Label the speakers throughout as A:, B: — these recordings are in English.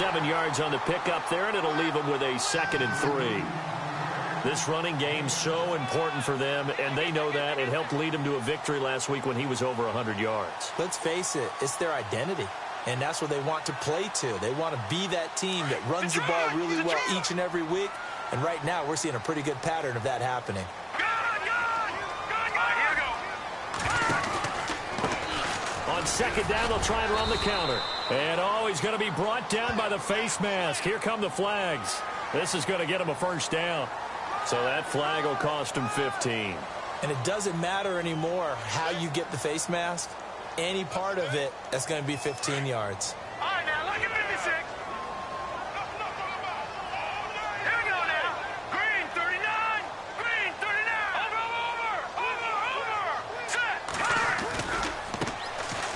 A: 7 yards on the pickup there, and it'll leave them with a 2nd and 3. This running game's so important for them, and they know that. It helped lead them to a victory last week when he was over 100 yards.
B: Let's face it, it's their identity, and that's what they want to play to. They want to be that team that runs the ball really well each and every week, and right now we're seeing a pretty good pattern of that happening.
A: On 2nd down, they'll try and run the counter. And, he's going to be brought down by the face mask. Here come the flags. This is going to get him a 1st down. So that flag will cost him 15.
B: And it doesn't matter anymore how you get the face mask. Any part of it, that's going to be 15 yards.
C: All right, now, look at 56. Here we go now. Green, 39. Green, 39. Over. Set.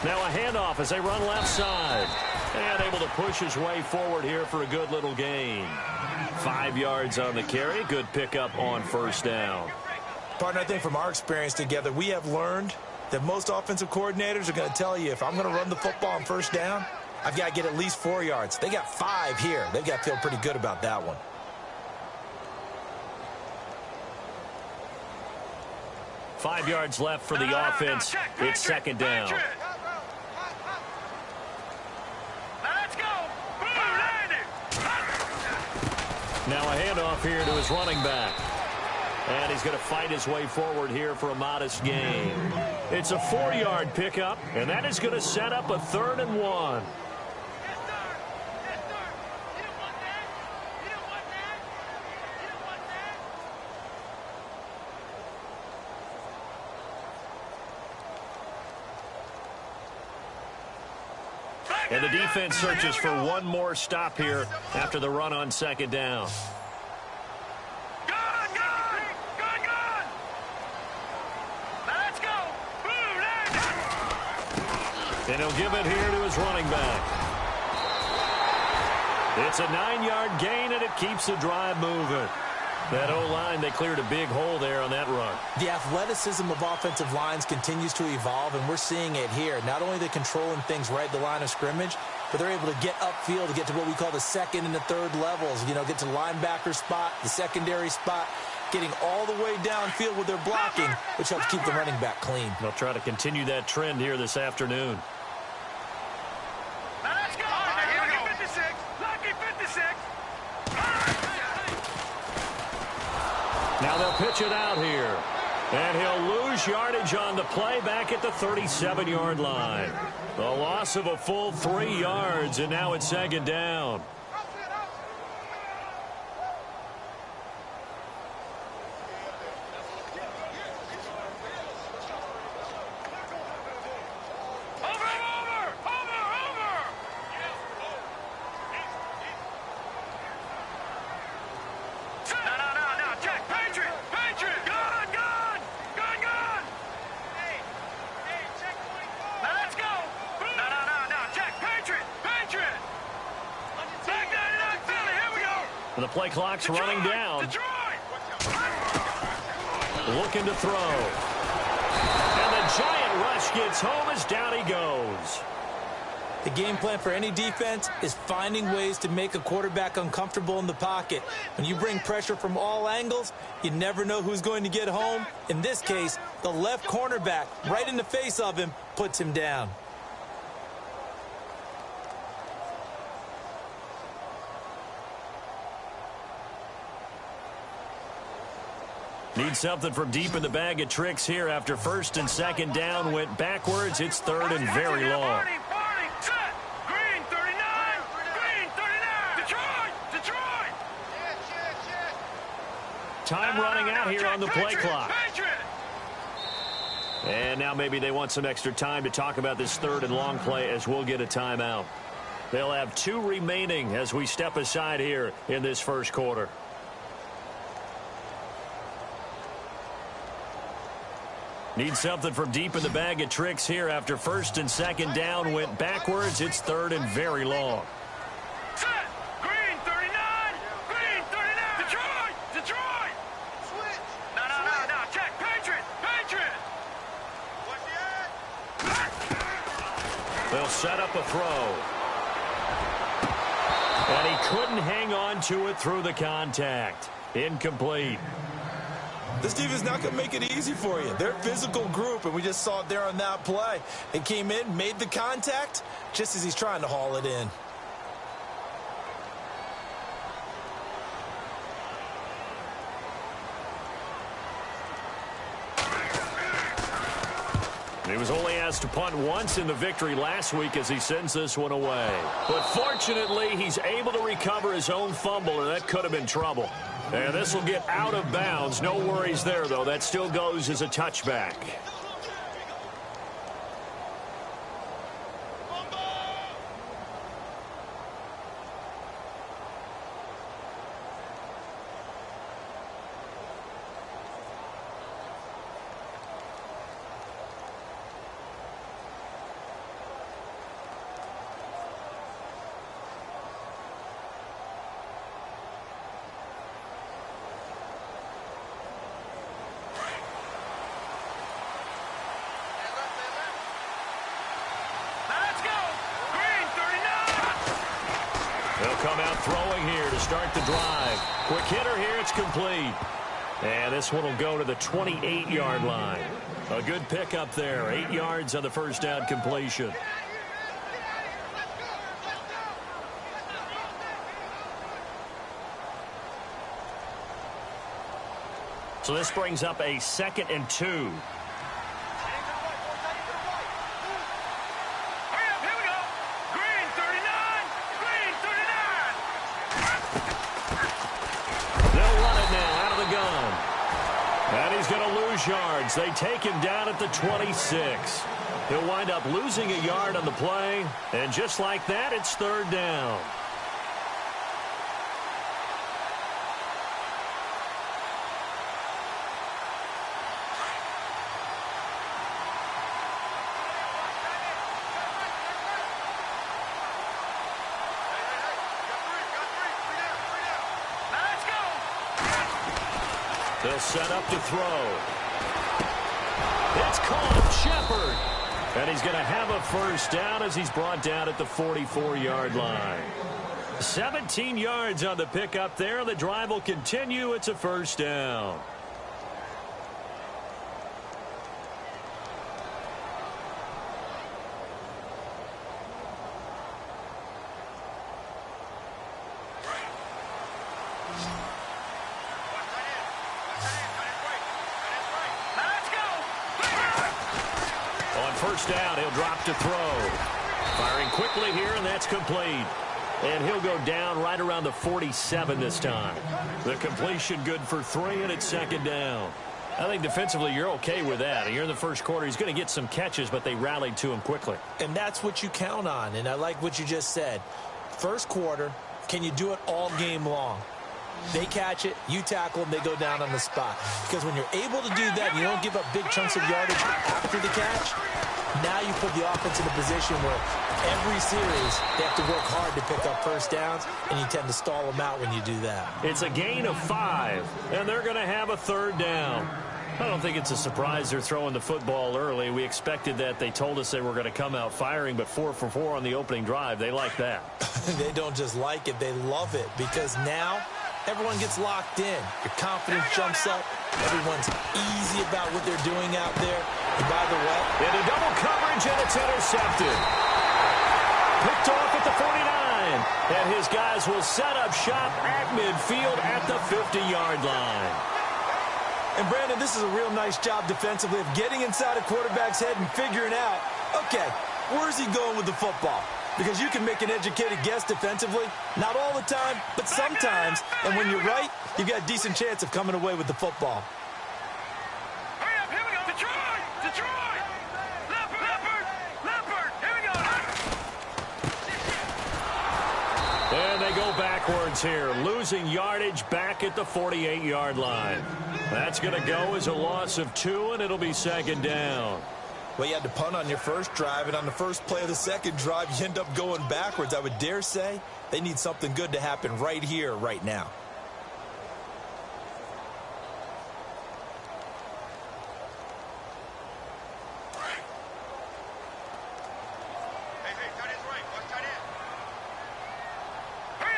A: Now a handoff as they run left side. And able to push his way forward here for a good little gain. 5 yards on the carry. Good pickup on 1st down.
B: Partner, I think from our experience together, we have learned that most offensive coordinators are going to tell you, if I'm going to run the football on 1st down, I've got to get at least 4 yards. They got 5 here. They've got to feel pretty good about that one.
A: Five yards left for the offense. It's 2nd down. Now a handoff here to his running back. And he's going to fight his way forward here for a modest gain. It's a 4-yard pickup, and that is going to set up a 3rd and 1. And the defense searches for one more stop here after the run on 2nd down. And he'll give it here to his running back. It's a 9-yard gain, and it keeps the drive moving. That O-line, they cleared a big hole there on that run.
B: The athleticism of offensive lines continues to evolve, and we're seeing it here. Not only are they controlling things right at the line of scrimmage, but they're able to get upfield to get to what we call the 2nd and the 3rd levels. You know, get to the linebacker spot, the secondary spot, getting all the way downfield with their blocking, which helps keep the running back clean.
A: They'll try to continue that trend here this afternoon. Now they'll pitch it out here. And he'll lose yardage on the play back at the 37-yard line. The loss of a full 3 yards, and now it's 2nd down. The play clock's running down. Looking to throw. And the giant rush gets home as down he goes.
B: The game plan for any defense is finding ways to make a quarterback uncomfortable in the pocket. When you bring pressure from all angles, you never know who's going to get home. In this case, the left cornerback, right in the face of him, puts him down.
A: Need something from deep in the bag of tricks here after 1st and 2nd down went backwards. It's 3rd and very long.
C: Green 39. Green 39. Detroit.
A: Time running out here on the play clock. And now maybe they want some extra time to talk about this 3rd and long play as we'll get a timeout. They'll have 2 remaining as we step aside here in this 1st quarter. Need something from deep in the bag of tricks here after 1st and 2nd down went backwards. It's 3rd and very long.
C: Set. Green 39. Green 39. Detroit. Switch. No. Check. Patriot.
A: They'll set up a throw. And he couldn't hang on to it through the contact. Incomplete.
B: This defense is not going to make it easy for you. They're a physical group, and we just saw it there on that play. It came in, made the contact, just as he's trying to haul it in.
A: He was only asked to punt once in the victory last week as he sends this one away. But fortunately, he's able to recover his own fumble, and that could have been trouble. And this will get out of bounds. No worries there, though. That still goes as a touchback. Come out throwing here to start the drive. Quick hitter here, it's complete. And this one will go to the 28-yard line. A good pickup there, 8 yards on the first down completion. So this brings up a 2nd and 2. Yards. They take him down at the 26. He'll wind up losing a yard on the play, and just like that, it's 3rd down. They'll set up to throw. It's caught, Shepard. And he's going to have a first down as he's brought down at the 44-yard line. 17 yards on the pickup there. The drive will continue. It's a first down. First down, he'll drop to throw. Firing quickly here, and that's complete. And he'll go down right around the 47 this time. The completion good for 3, and it's 2nd down. I think defensively you're okay with that. Here in the first quarter, he's going to get some catches, but they rallied to him quickly.
B: And that's what you count on, and I like what you just said. First quarter, can you do it all game long? They catch it, you tackle them, they go down on the spot. Because when you're able to do that, you don't give up big chunks of yardage after the catch. Now you put the offense in a position where every series they have to work hard to pick up first downs, and you tend to stall them out when you do that.
A: It's a gain of 5, and they're going to have a 3rd down. I don't think it's a surprise they're throwing the football early. We expected that. They told us they were going to come out firing, but 4 for 4 on the opening drive. They like that.
B: They don't just like it, they love it, because now everyone gets locked in. Your confidence jumps up. Everyone's easy about what they're doing out there. And by the way,
A: into double coverage, and it's intercepted. Picked off at the 49. And his guys will set up shop at midfield at the 50-yard line.
B: And, Brandon, this is a real nice job defensively of getting inside a quarterback's head and figuring out, okay, where's he going with the football? Because you can make an educated guess defensively. Not all the time, but sometimes. And when you're right, you've got a decent chance of coming away with the football.
C: Hurry up, here we go. Detroit! Detroit! Leopard! Here we go.
A: And they go backwards here, losing yardage back at the 48-yard line. That's going to go as a loss of 2, and it'll be 2nd down.
B: Well, you had to punt on your first drive, and on the first play of the second drive, you end up going backwards. I would dare say they need something good to happen right here, right now.
C: Hurry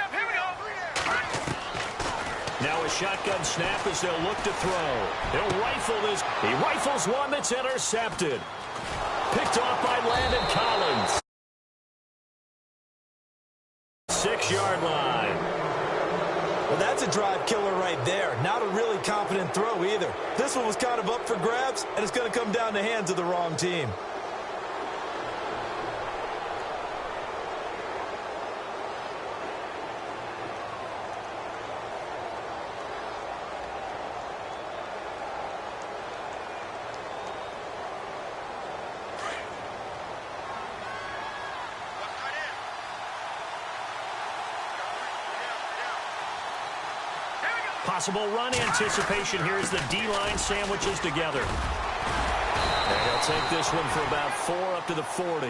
A: a shotgun snap as they'll look to throw. He'll rifle this. He rifles one that's intercepted. Picked off by Landon Collins. 6-yard line.
B: Well, that's a drive killer right there. Not a really confident throw either. This one was kind of up for grabs, and it's going to come down the hands of the wrong team.
A: Possible run anticipation here as the D-line sandwiches together. And he'll take this one for about 4 up to the 40.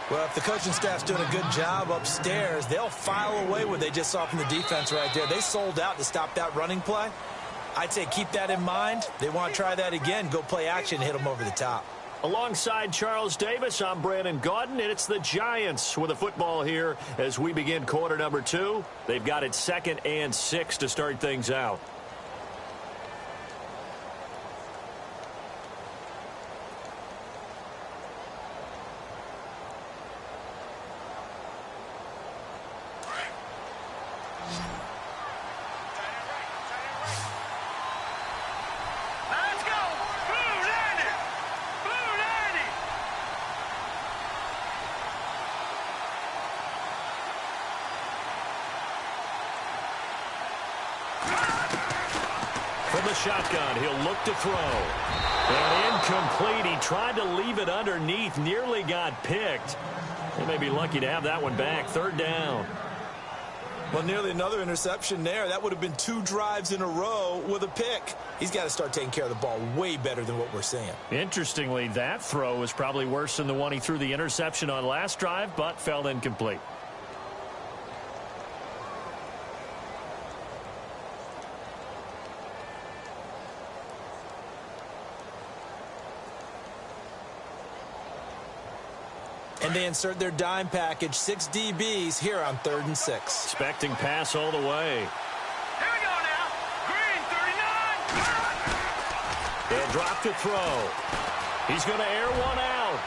B: Well, if the coaching staff's doing a good job upstairs, they'll file away what they just saw from the defense right there. They sold out to stop that running play. I'd say keep that in mind. They want to try that again, go play action, hit them over the top.
A: Alongside Charles Davis, I'm Brandon Gaudin, and it's the Giants with the football here as we begin quarter number 2. They've got it 2nd and 6 to start things out. From the shotgun, he'll look to throw. And incomplete. He tried to leave it underneath, nearly got picked. They may be lucky to have that one back. 3rd down.
B: Well, nearly another interception there. That would have been 2 drives in a row with a pick. He's got to start taking care of the ball way better than what we're seeing.
A: Interestingly, that throw was probably worse than the one he threw the interception on last drive, but fell incomplete.
B: And they insert their dime package, 6 DBs here on 3rd and 6.
A: Expecting pass all the way.
C: Here we go now. Green, 39.
A: And drop to throw. He's going to air one out.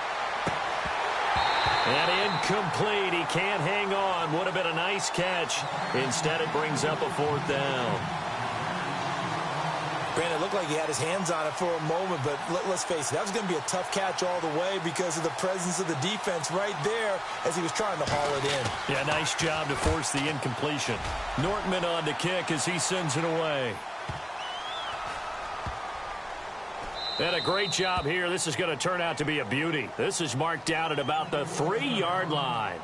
A: And incomplete. He can't hang on. Would have been a nice catch. Instead, it brings up a 4th down.
B: Brandon, it looked like he had his hands on it for a moment, but let's face it, that was going to be a tough catch all the way because of the presence of the defense right there as he was trying to haul it in.
A: Yeah, nice job to force the incompletion. Nortman on to kick as he sends it away. And a great job here. This is going to turn out to be a beauty. This is marked out at about the 3-yard line.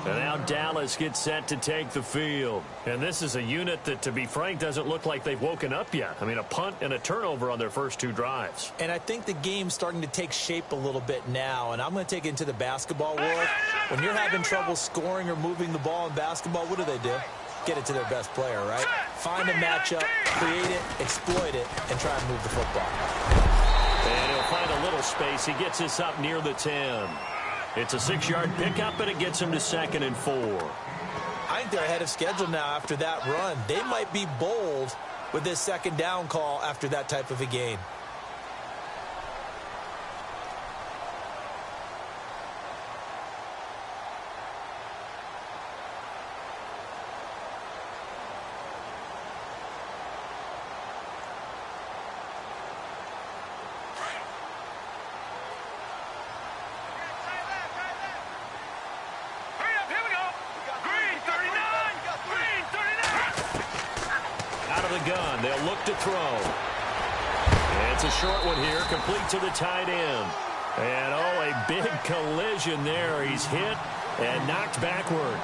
A: And now Dallas gets set to take the field. And this is a unit that, to be frank, doesn't look like they've woken up yet. I mean, a punt and a turnover on their first 2 drives.
B: And I think the game's starting to take shape a little bit now. And I'm going to take it into the basketball world. When you're having trouble scoring or moving the ball in basketball, what do? Get it to their best player, right? Find a matchup, create it, exploit it, and try and move the football.
A: And he'll find a little space. He gets this up near the 10. It's a 6-yard pickup, and it gets him to 2nd and 4.
B: I think they're ahead of schedule now after that run. They might be bold with this 2nd down call after that type of a gain.
A: Gun. They'll look to throw. And it's a short one here, complete to the tight end. And, oh, a big collision there. He's hit and knocked backward.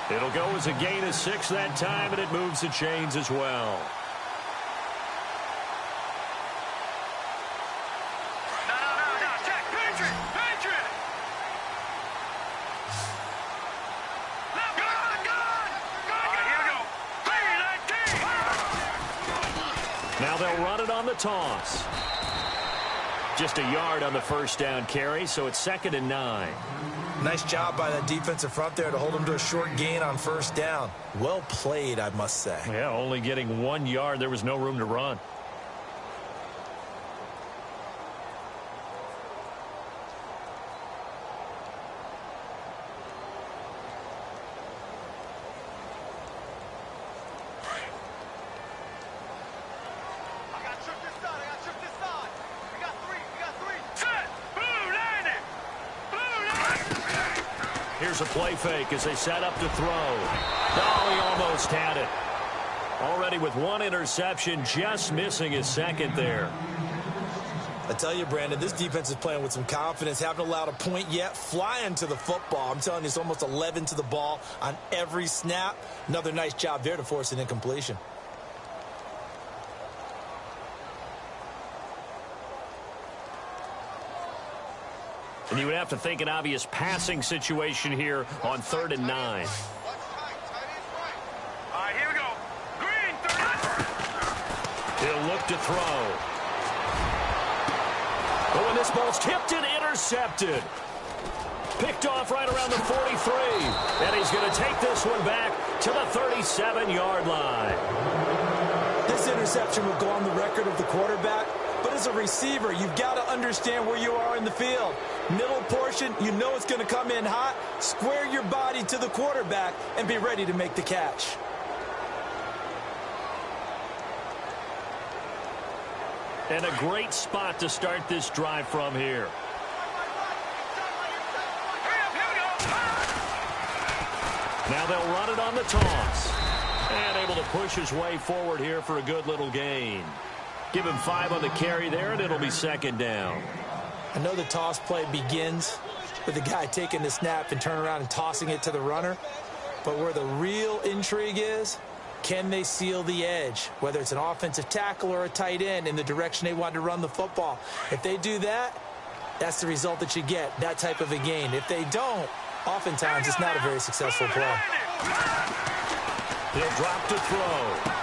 A: It'll go as a gain of 6 that time, and it moves the chains as well. Now they'll run it on the toss. Just a yard on the first down carry, so it's 2nd and 9.
B: Nice job by that defensive front there to hold him to a short gain on first down. Well played, I must say.
A: Yeah, only getting 1 yard. There was no room to run. Here's a play fake as they set up to throw. Oh, he almost had it. Already with 1 interception, just missing his second there.
B: I tell you, Brandon, this defense is playing with some confidence. Haven't allowed a point yet. Flying to the football. I'm telling you, it's almost 11 to the ball on every snap. Another nice job there to force an incompletion.
A: And you would have to think an obvious passing situation here on 3rd and 9.
C: All right, here we go. Green, 30.
A: He'll look to throw. Oh, and this ball's tipped and intercepted. Picked off right around the 43. And he's going to take this one back to the 37-yard line.
B: This interception will go on the record of the quarterback. But as a receiver, you've got to understand where you are in the field. Middle portion, you know it's going to come in hot. Square your body to the quarterback and be ready to make the catch.
A: And a great spot to start this drive from here. Now they'll run it on the toss. And able to push his way forward here for a good little gain. Give him 5 on the carry there, and it'll be 2nd down.
B: I know the toss play begins with the guy taking the snap and turning around and tossing it to the runner. But where the real intrigue is, can they seal the edge? Whether it's an offensive tackle or a tight end in the direction they want to run the football. If they do that, that's the result that you get, that type of a gain. If they don't, oftentimes it's not a very successful play.
A: He'll drop to throw.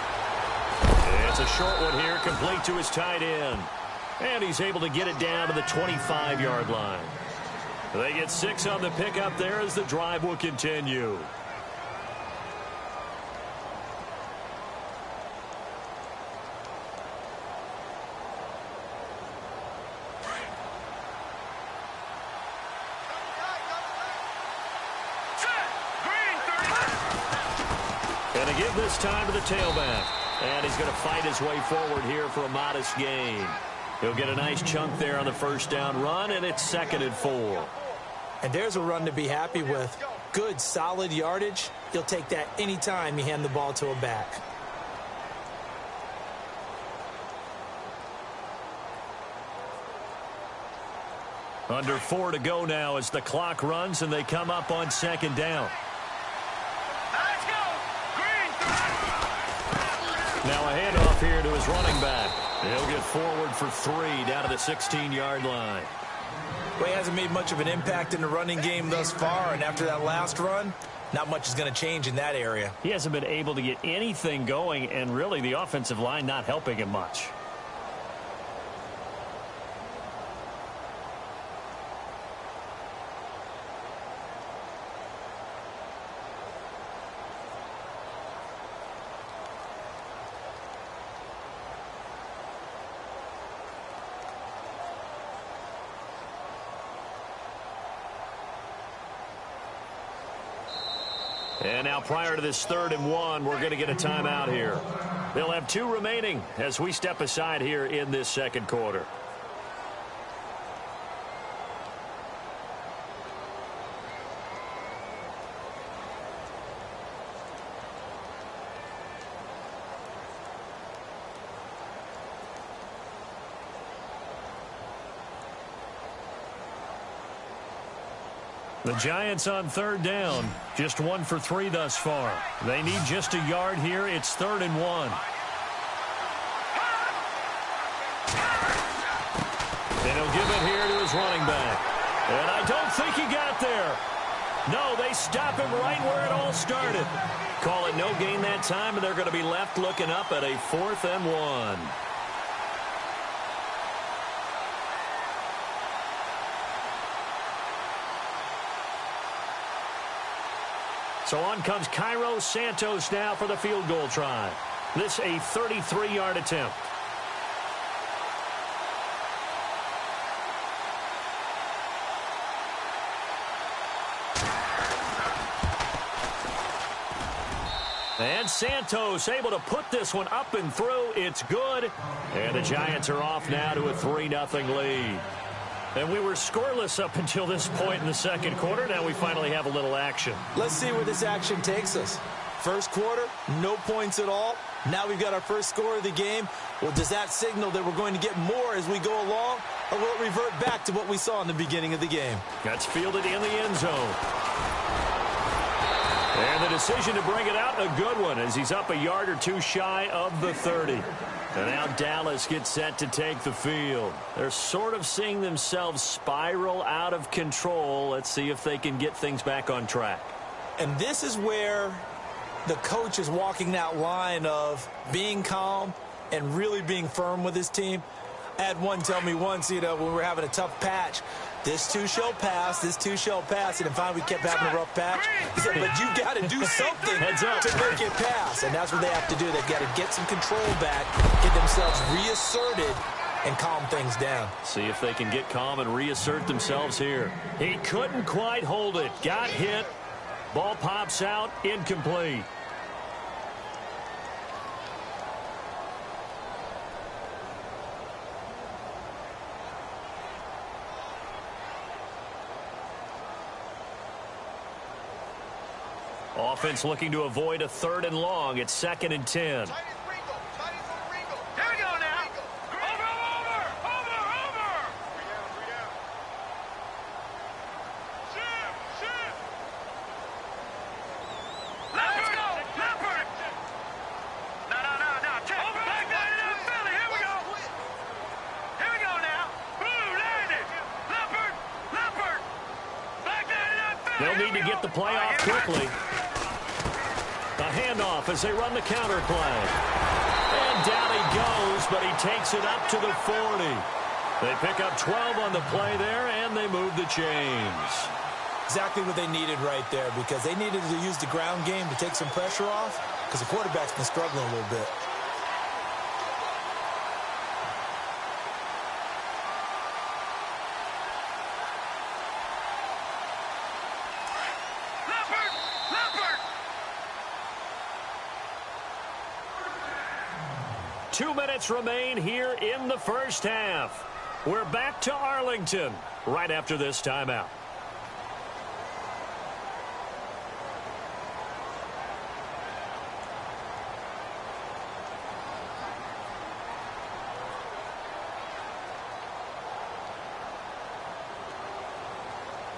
A: It's a short one here, complete to his tight end. And he's able to get it down to the 25-yard line. They get 6 on the pickup there as the drive will continue. Going to give this time to the tailback. And he's going to fight his way forward here for a modest gain. He'll get a nice chunk there on the first down run, and it's 2nd and 4.
B: And there's a run to be happy with. Good, solid yardage. You'll take that anytime you hand the ball to a back.
A: Under 4 to go now as the clock runs, and they come up on 2nd down.
C: Let's go. Green, 30.
A: Now a handoff here to his running back. He'll get forward for 3 down to the 16-yard line.
B: Well, he hasn't made much of an impact in the running game thus far, and after that last run, not much is going to change in that area.
A: He hasn't been able to get anything going, and really the offensive line not helping him much. And now prior to this 3rd and 1, we're going to get a timeout here. They'll have 2 remaining as we step aside here in this 2nd quarter. The Giants on 3rd down, just 1 for 3 thus far. They need just a yard here. It's 3rd and 1. And he'll give it here to his running back. And I don't think he got there. No, they stop him right where it all started. Call it no gain that time, and they're going to be left looking up at a 4th and 1. So on comes Cairo Santos now for the field goal try. This a 33-yard attempt. And Santos able to put this one up and through. It's good. And the Giants are off now to a 3-0 lead. And we were scoreless up until this point in the second quarter. Now we finally have a little action.
B: Let's see where this action takes us. First quarter, no points at all. Now we've got our first score of the game. Well, does that signal that we're going to get more as we go along? Or will it revert back to what we saw in the beginning of the game?
A: That's fielded in the end zone. And the decision to bring it out, a good one, as he's up a yard or two shy of the 30. And now Dallas gets set to take the field. They're sort of seeing themselves spiral out of control. Let's see if they can get things back on track.
B: And this is where the coach is walking that line of being calm and really being firm with his team. I had one tell me once, when we were having a tough patch, this too shall pass, this too shall pass. And finally we kept having a rough patch. He said, but you got to do something to make it pass. And that's what they have to do. They've got to get some control back, get themselves reasserted, and calm things down.
A: See if they can get calm and reassert themselves here. He couldn't quite hold it. Got hit. Ball pops out. Incomplete. Offense looking to avoid a 3rd and long. It's 2nd and 10.
C: Here we go now. Over. Shift. Let's go. Leopard. No. Check. Back down in Philly. Here we go. Here we go now. Blue landed. Leopard. Back down in Philly.
A: They'll need to get the play off quickly. A handoff as they run the counter play. And down he goes, but he takes it up to the 40. They pick up 12 on the play there, and they move the chains.
B: Exactly what they needed right there, because they needed to use the ground game to take some pressure off, because the quarterback's been struggling a little bit.
C: Leopard.
A: 2 minutes remain here in the first half. We're back to Arlington right after this timeout.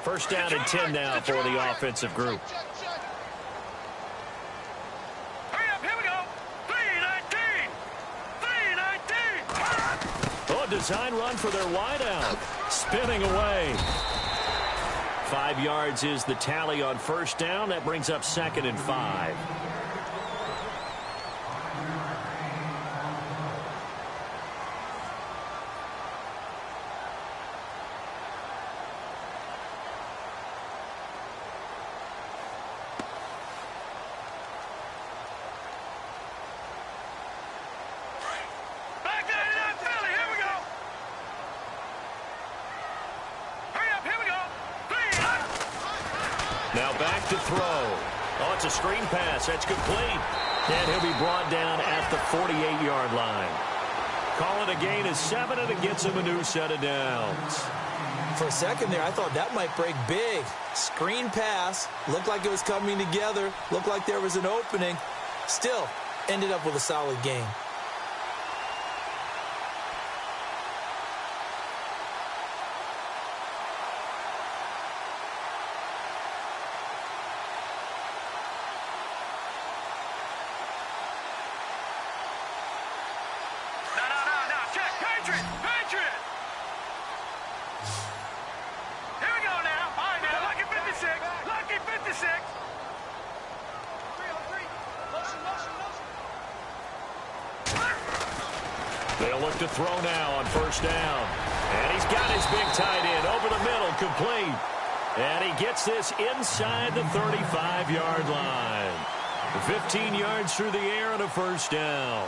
A: First down and 10 now for the offensive group.
C: Hurry up, here we go. 3-19.
A: Oh, design run for their wideout. Spinning away. 5 yards is the tally on first down. That brings up 2nd and 5. Now back to throw. Oh, it's a screen pass. That's complete. And he'll be brought down at the 48-yard line. Call it a gain of 7, and it gets him a new set of downs.
B: For a second there, I thought that might break big. Screen pass. Looked like it was coming together. Looked like there was an opening. Still, ended up with a solid gain.
A: They'll look to throw now on first down. And he's got his big tight end over the middle, complete. And he gets this inside the 35-yard line. 15 yards through the air and a first down.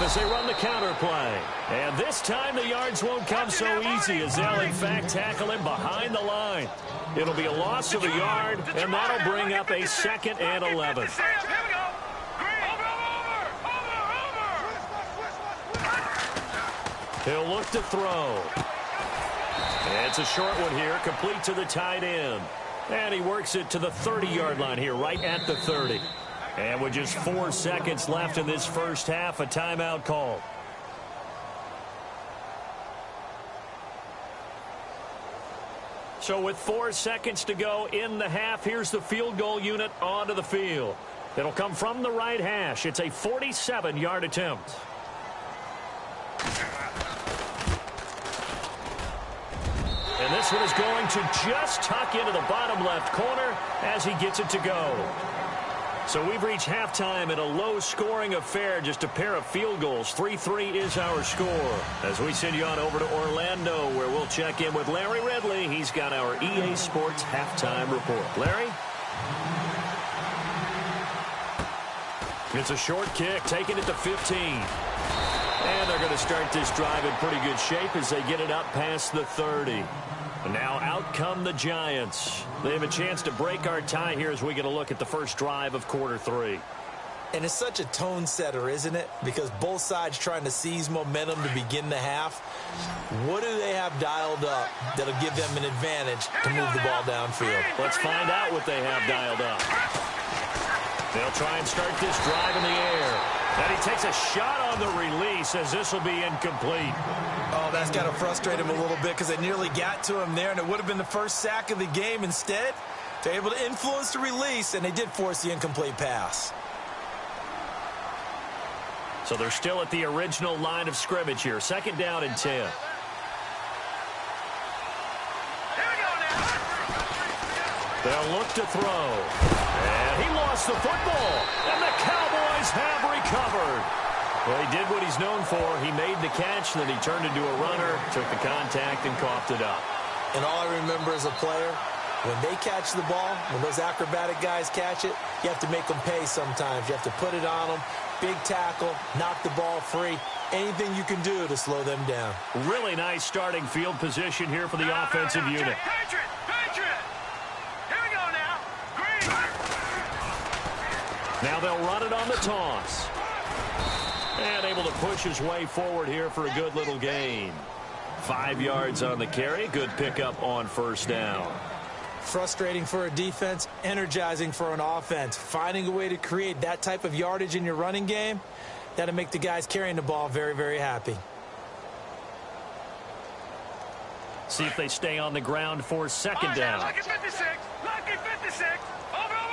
A: As they run the counter play. And this time the yards won't come so easy as they'll in fact tackle him behind the line. It'll be a loss of a yard, and that'll bring up a 2nd and 11. He'll look to throw. And it's a short one here, complete to the tight end. And he works it to the 30-yard line here, right at the 30. And with just 4 seconds left in this first half, a timeout call. So with 4 seconds to go in the half, here's the field goal unit onto the field. It'll come from the right hash. It's a 47-yard attempt. And this one is going to just tuck into the bottom left corner as he gets it to go. So we've reached halftime in a low-scoring affair, just a pair of field goals. 3-3 is our score. As we send you on over to Orlando, where we'll check in with Larry Ridley. He's got our EA Sports halftime report. Larry? It's a short kick, taking it to 15. And they're going to start this drive in pretty good shape as they get it up past the 30. And now out come the Giants. They have a chance to break our tie here as we get a look at the first drive of quarter 3.
B: And it's such a tone setter, isn't it? Because both sides trying to seize momentum to begin the half. What do they have dialed up that'll give them an advantage to move the ball downfield?
A: Let's find out what they have dialed up. They'll try and start this drive in the air. And he takes a shot on the release as this will be incomplete.
B: Oh, that's got to frustrate him a little bit because they nearly got to him there, and it would have been the first sack of the game. Instead, they're able to influence the release, and they did force the incomplete pass.
A: So they're still at the original line of scrimmage here. 2nd down and 10. They'll look to throw. And he lost the football. And the Cowboys have recovered. Well, he did what he's known for. He made the catch, then he turned into a runner, took the contact, and coughed it up.
B: And all I remember as a player, when they catch the ball, when those acrobatic guys catch it, you have to make them pay sometimes. You have to put it on them, big tackle, knock the ball free, anything you can do to slow them down.
A: Really nice starting field position here for the offensive unit. Now they'll run it on the toss. And able to push his way forward here for a good little gain. 5 yards on the carry. Good pickup on first down.
B: Frustrating for a defense, energizing for an offense. Finding a way to create that type of yardage in your running game, that'll make the guys carrying the ball very, very happy.
A: See if they stay on the ground for 2nd down.
C: Lucky 56. Lucky 56. Over.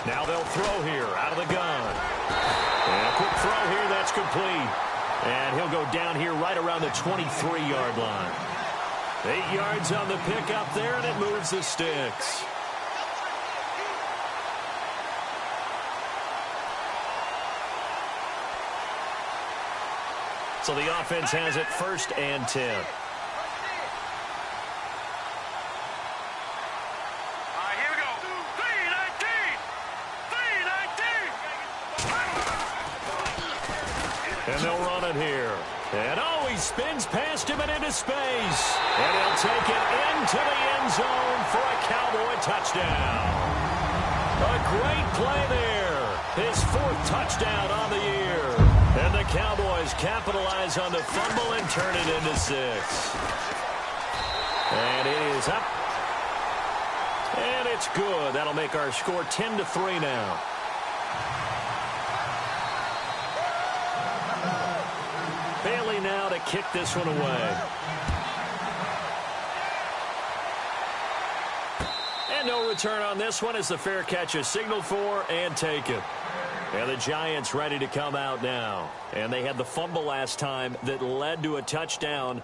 A: Now they'll throw here out of the gun. And a quick throw here, that's complete. And he'll go down here right around the 23-yard line. 8 yards on the pickup there, and it moves the sticks. So the offense has it 1st and 10. And they'll run it here. And oh, he spins past him and into space. And he'll take it into the end zone for a Cowboy touchdown. A great play there. His 4th touchdown on the year. And the Cowboys capitalize on the fumble and turn it into 6. And it is up. And it's good. That'll make our score 10-3 now. Bailey now to kick this one away. And no return on this one as the fair catch is signaled for and taken. And the Giants ready to come out now. And they had the fumble last time that led to a touchdown.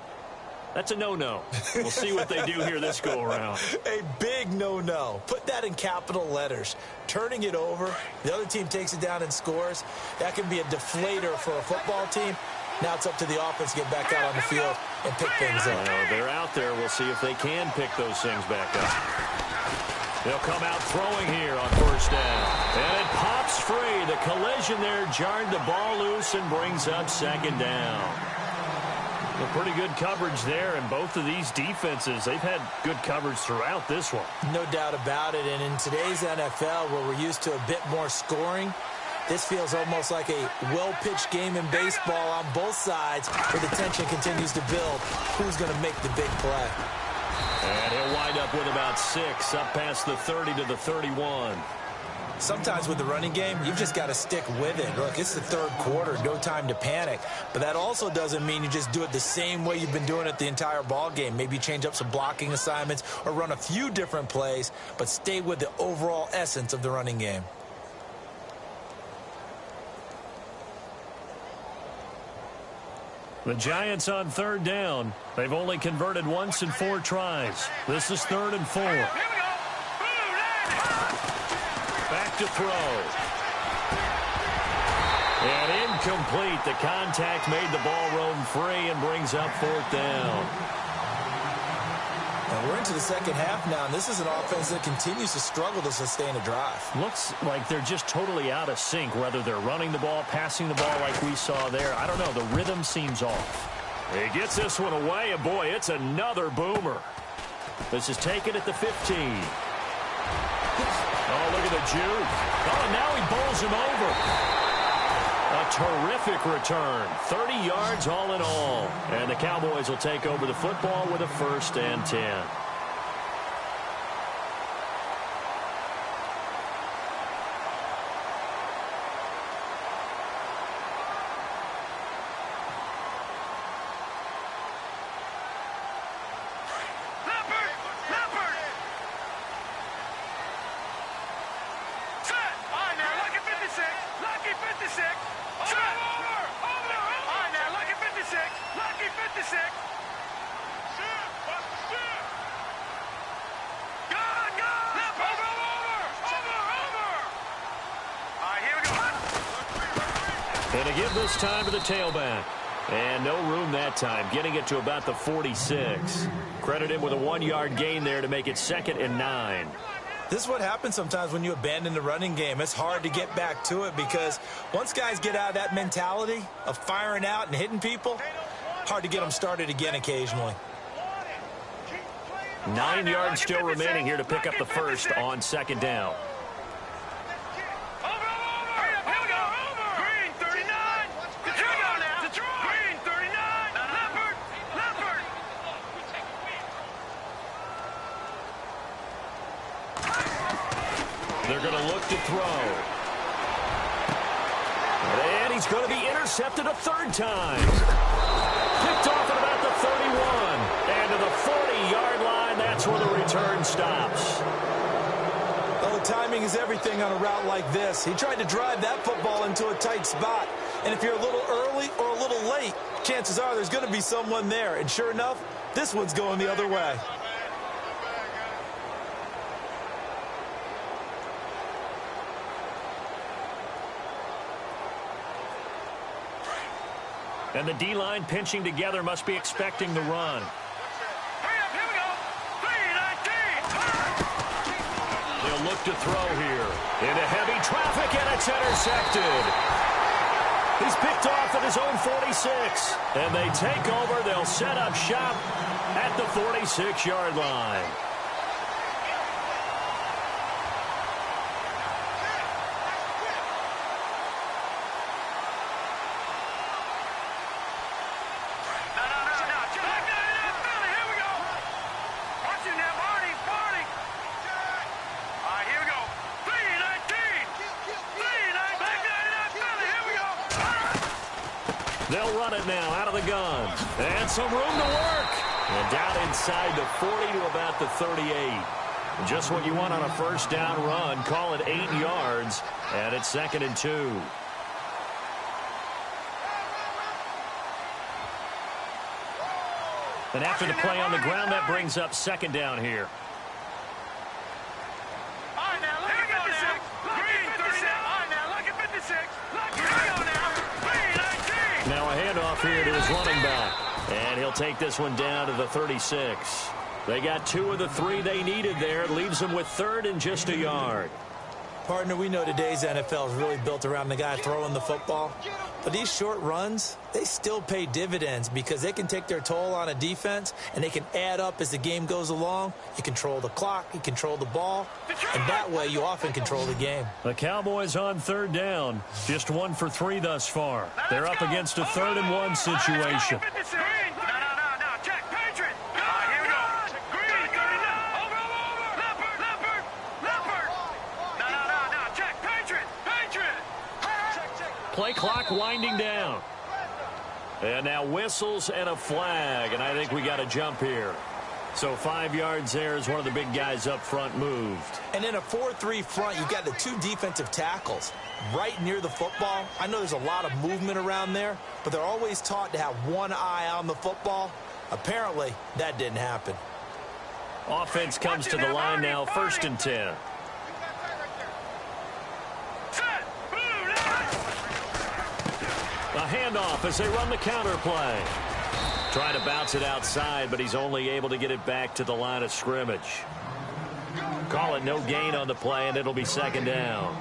A: That's a no-no. We'll see what they do here this go-around.
B: A big no-no. Put that in capital letters. Turning it over, the other team takes it down and scores. That can be a deflator for a football team. Now it's up to the offense to get back out on the field and pick things up.
A: Well, they're out there. We'll see if they can pick those things back up. They'll come out throwing here on first down. And it pops free. The collision there jarred the ball loose and brings up second down. Well, pretty good coverage there, and both of these defenses, they've had good coverage throughout this one.
B: No doubt about it, and in today's NFL, where we're used to a bit more scoring, this feels almost like a well-pitched game in baseball on both sides, where the tension continues to build. Who's going to make the big play?
A: And he'll wind up with about 6, up past the 30 to the 31.
B: Sometimes with the running game, you've just got to stick with it. Look, it's the third quarter, no time to panic. But that also doesn't mean you just do it the same way you've been doing it the entire ball game. Maybe change up some blocking assignments or run a few different plays, but stay with the overall essence of the running game.
A: The Giants on third down. They've only converted once in 4 tries. This is 3rd and 4. Back to throw. And incomplete. The contact made the ball roam free and brings up 4th down.
B: And we're into the second half now, and this is an offense that continues to struggle to sustain a drive.
A: Looks like they're just totally out of sync, whether they're running the ball, passing the ball like we saw there. I don't know. The rhythm seems off. He gets this one away, and boy, it's another boomer. This is taken at the 15. Oh, look at the juke. Oh, now he bowls him over. A terrific return. 30 yards all in all. And the Cowboys will take over the football with a 1st and 10. And to give this time to the tailback. And no room that time, getting it to about the 46. Credit him with a 1-yard gain there to make it 2nd and 9.
B: This is what happens sometimes when you abandon the running game. It's hard to get back to it because once guys get out of that mentality of firing out and hitting people, hard to get them started again occasionally.
A: 9 yards still remaining here to pick up the 1st on 2nd down. They're going to look to throw. And he's going to be intercepted a 3rd time. Picked off at about the 31. And to the 40-yard line, that's where the return stops.
B: Well, the timing is everything on a route like this. He tried to drive that football into a tight spot. And if you're a little early or a little late, chances are there's going to be someone there. And sure enough, this one's going the other way.
A: And the D-line pinching together must be expecting the run.
C: Hurry up, here we go. 3-19.
A: They'll look to throw here. Into heavy traffic, and it's intercepted. He's picked off at his own 46. And they take over. They'll set up shop at the 46-yard line. They'll run it now out of the gun. And some room to work. And down inside the 40 to about the 38. Just what you want on a first down run. Call it 8 yards, and it's 2nd and 2. And after the play on the ground, that brings up 2nd down here.
C: All right, now, look at 56. Green, 36. All right, now, look at 56. Look, here we go now. Green, 19.
A: Now a handoff here to his running back. And he'll take this one down to the 36. They got 2 of the 3 they needed there. Leaves them with 3rd and just a yard.
B: Partner, we know today's NFL is really built around the guy throwing the football. But these short runs, they still pay dividends because they can take their toll on a defense and they can add up as the game goes along. You control the clock, you control the ball, and that way you often control the game.
A: The Cowboys on 3rd down. Just 1 for 3 thus far. They're up against a 3rd and 1 situation. Play clock winding down. And now whistles and a flag, and I think we got a jump here. So 5 yards there as one of the big guys up front moved.
B: And in a 4-3 front, you've got the 2 defensive tackles right near the football. I know there's a lot of movement around there, but they're always taught to have one eye on the football. Apparently, that didn't happen.
A: Offense comes to the line now, 1st and 10. A handoff as they run the counter play. Trying to bounce it outside, but he's only able to get it back to the line of scrimmage. Call it no gain on the play, and it'll be 2nd down.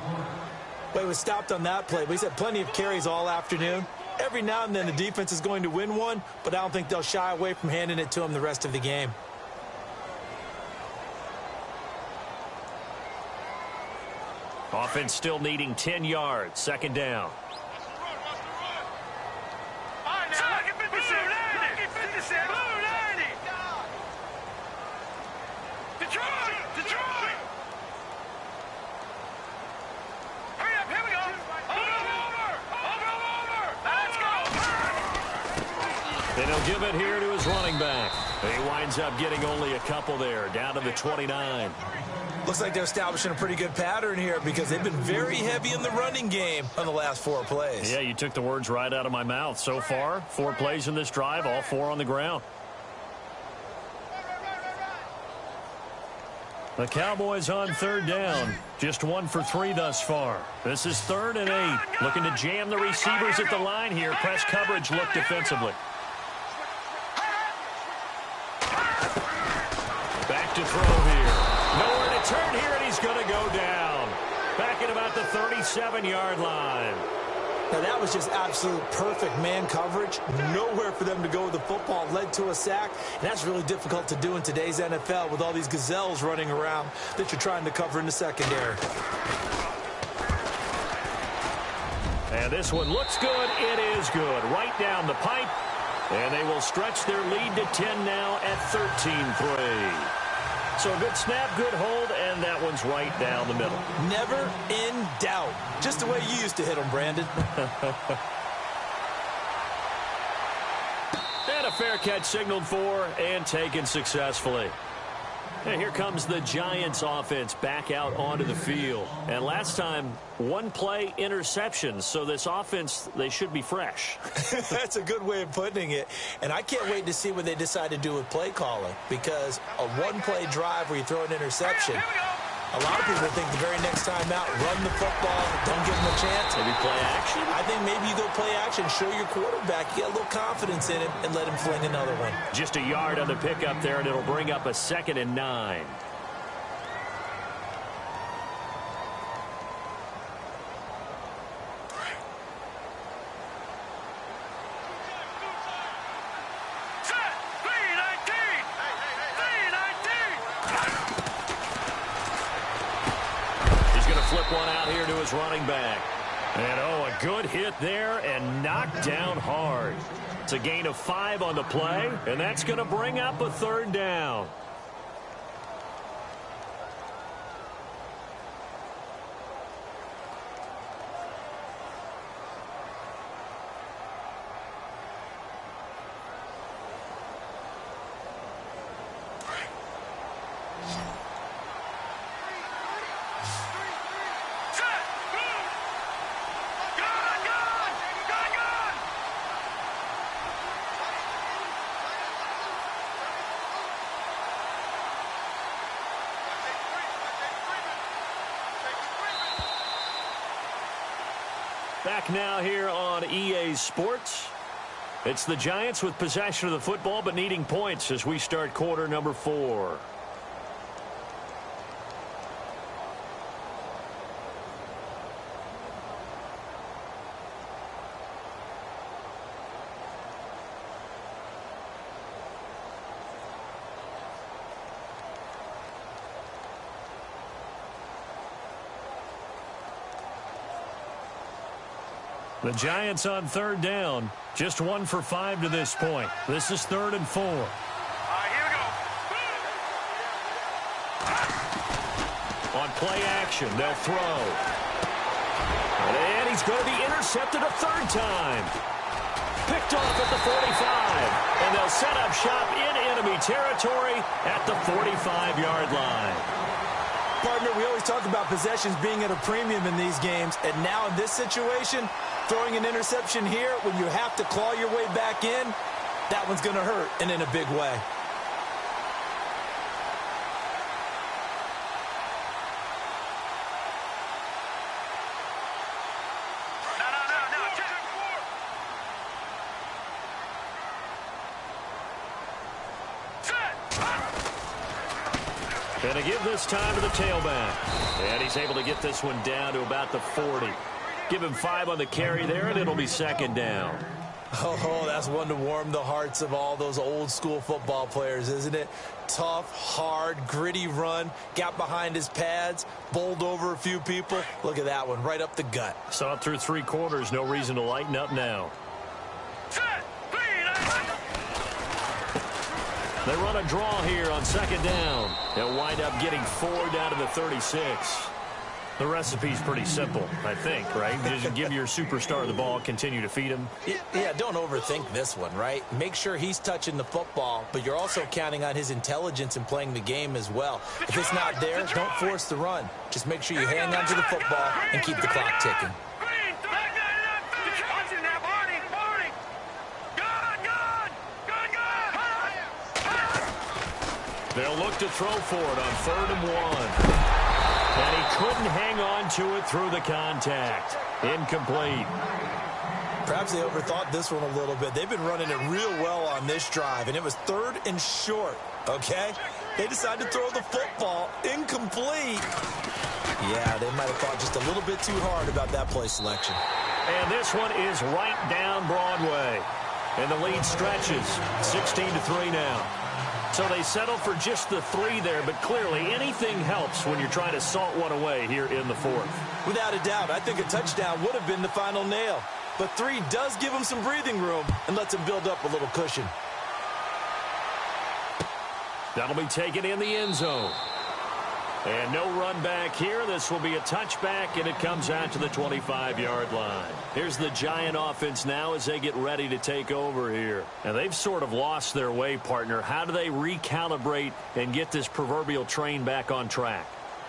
B: Well, he was stopped on that play, but he's had plenty of carries all afternoon. Every now and then the defense is going to win one, but I don't think they'll shy away from handing it to him the rest of the game.
A: Offense still needing 10 yards, 2nd down. And he'll give it here to his running back. He winds up getting only a couple there, down to the 29.
B: Looks like they're establishing a pretty good pattern here because they've been very heavy in the running game on the last 4 plays.
A: Yeah, you took the words right out of my mouth. So far, 4 plays in this drive, all 4 on the ground. The Cowboys on 3rd down. Just 1 for 3 thus far. This is 3rd and 8. Looking to jam the receivers at the line here. Press coverage look defensively. Back to throw here. Nowhere to turn here, and he's going to go down. Back at about the 37-yard line.
B: Now, that was just absolute perfect man coverage. Nowhere for them to go with the football. Led to a sack, and that's really difficult to do in today's NFL with all these gazelles running around that you're trying to cover in the secondary.
A: And this one looks good. It is good. Right down the pipe. And they will stretch their lead to 10 now at 13-3. So a good snap, good hold, and that one's right down the middle.
B: Never in doubt. Just the way you used to hit them, Brandon.
A: And a fair catch signaled for and taken successfully. And here comes the Giants offense back out onto the field. And last time, 1 play interception. So this offense, they should be fresh.
B: That's a good way of putting it. And I can't wait to see what they decide to do with play calling. Because a 1-play drive where you throw an interception, a lot of people think the very next time out, run the football, don't give them a chance.
A: Maybe play action?
B: I think maybe you go play action, show your quarterback, you get a little confidence in him, and let him fling another one.
A: Just a yard on the pickup there, and it'll bring up a 2nd and 9. Flip one out here to his running back. And, a good hit there and knocked down hard. It's a gain of 5 on the play, and that's going to bring up a 3rd down. Back now here on EA Sports. It's the Giants with possession of the football but needing points as we start quarter number 4. The Giants on third down. Just 1 for 5 to this point. This is 3rd and 4.
C: Here we go.
A: On play action, they'll throw. And he's going to be intercepted a 3rd time. Picked off at the 45. And they'll set up shop in enemy territory at the 45-yard line.
B: Partner, we always talk about possessions being at a premium in these games, and now in this situation, throwing an interception here when you have to claw your way back in, that one's going to hurt, and in a big way.
A: Going to give this time to the tailback. And he's able to get this one down to about the 40. Give him 5 on the carry there, and it'll be 2nd down.
B: Oh, that's one to warm the hearts of all those old-school football players, isn't it? Tough, hard, gritty run. Got behind his pads, bowled over a few people. Look at that one, right up the gut.
A: Saw it through 3 quarters. No reason to lighten up now. They run a draw here on 2nd down. They'll wind up getting 4 down to the 36. The recipe's pretty simple, I think, right? Just give your superstar the ball, continue to feed him.
B: Yeah, don't overthink this one, right? Make sure he's touching the football, but you're also counting on his intelligence in playing the game as well. If it's not there, don't force the run. Just make sure you hang on to the football and keep the clock ticking.
A: They'll look to throw for it on 3rd and 1. And he couldn't hang on to it through the contact. Incomplete.
B: Perhaps they overthought this one a little bit. They've been running it real well on this drive, and it was 3rd and short, okay? They decided to throw the football. Incomplete. Yeah, they might have thought just a little bit too hard about that play selection.
A: And this one is right down Broadway. And the lead stretches. 16-3 now. So they settle for just the 3 there, but clearly anything helps when you're trying to salt one away here in the 4th.
B: Without a doubt, I think a touchdown would have been the final nail. But 3 does give them some breathing room and lets them build up a little cushion.
A: That'll be taken in the end zone. And no run back here. This will be a touchback, and it comes out to the 25-yard line. Here's the Giant offense now as they get ready to take over here. And they've sort of lost their way, partner. How do they recalibrate and get this proverbial train back on track?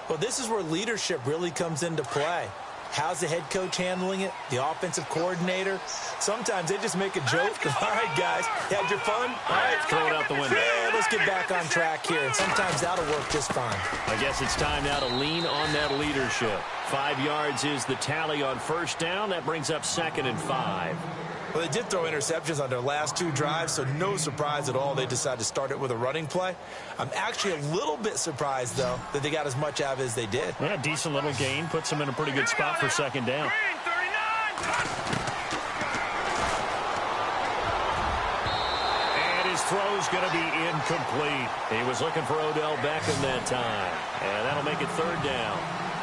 B: Well, this is where leadership really comes into play. How's the head coach handling it? The offensive coordinator? Sometimes they just make a joke. All right, guys, had your fun? All right,
A: throw it out the window.
B: Yeah, let's get back on track here. And sometimes that'll work just fine.
A: I guess it's time now to lean on that leadership. 5 yards is the tally on 1st down. That brings up 2nd and 5.
B: Well, they did throw interceptions on their last 2 drives, so no surprise at all they decided to start it with a running play. I'm actually a little bit surprised, though, that they got as much out of it as they did.
A: Yeah, decent little gain. Puts them in a pretty good spot for 2nd down. And his throw's going to be incomplete. He was looking for Odell Beckham that time. And that'll make it 3rd down.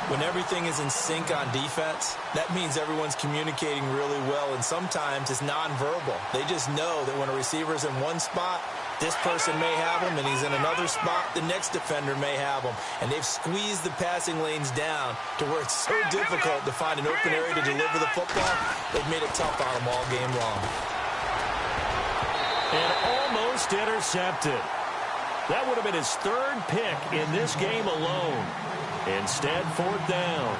B: When everything is in sync on defense, that means everyone's communicating really well, and sometimes it's nonverbal. They just know that when a receiver's in one spot, this person may have him, and he's in another spot, the next defender may have him. And they've squeezed the passing lanes down to where it's so difficult to find an open area to deliver the football. They've made it tough on them all game long.
A: And almost intercepted. That would have been his 3rd pick in this game alone. Instead, 4th down.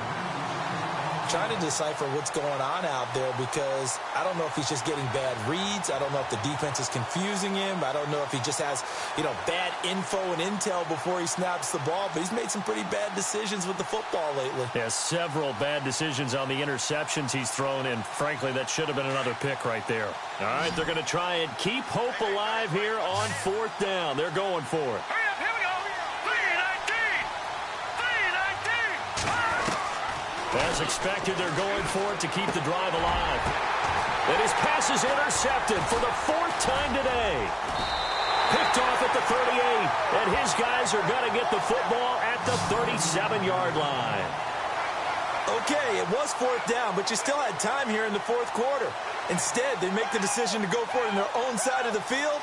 B: trying to decipher what's going on out there because I don't know if he's just getting bad reads. I don't know if the defense is confusing him. I don't know if he just has, bad info and intel before he snaps the ball. But he's made some pretty bad decisions with the football lately.
A: Yeah, several bad decisions on the interceptions he's thrown, and frankly, that should have been another pick right there. All right, they're going to try and keep hope alive here on 4th down. They're going for it.
C: Hurry up, here we go. 3-19.
A: As expected, they're going for it to keep the drive alive. And his pass is intercepted for the 4th time today. Picked off at the 38, and his guys are going to get the football at the 37-yard line.
B: Okay, it was 4th down, but you still had time here in the 4th quarter. Instead, they make the decision to go for it on their own side of the field,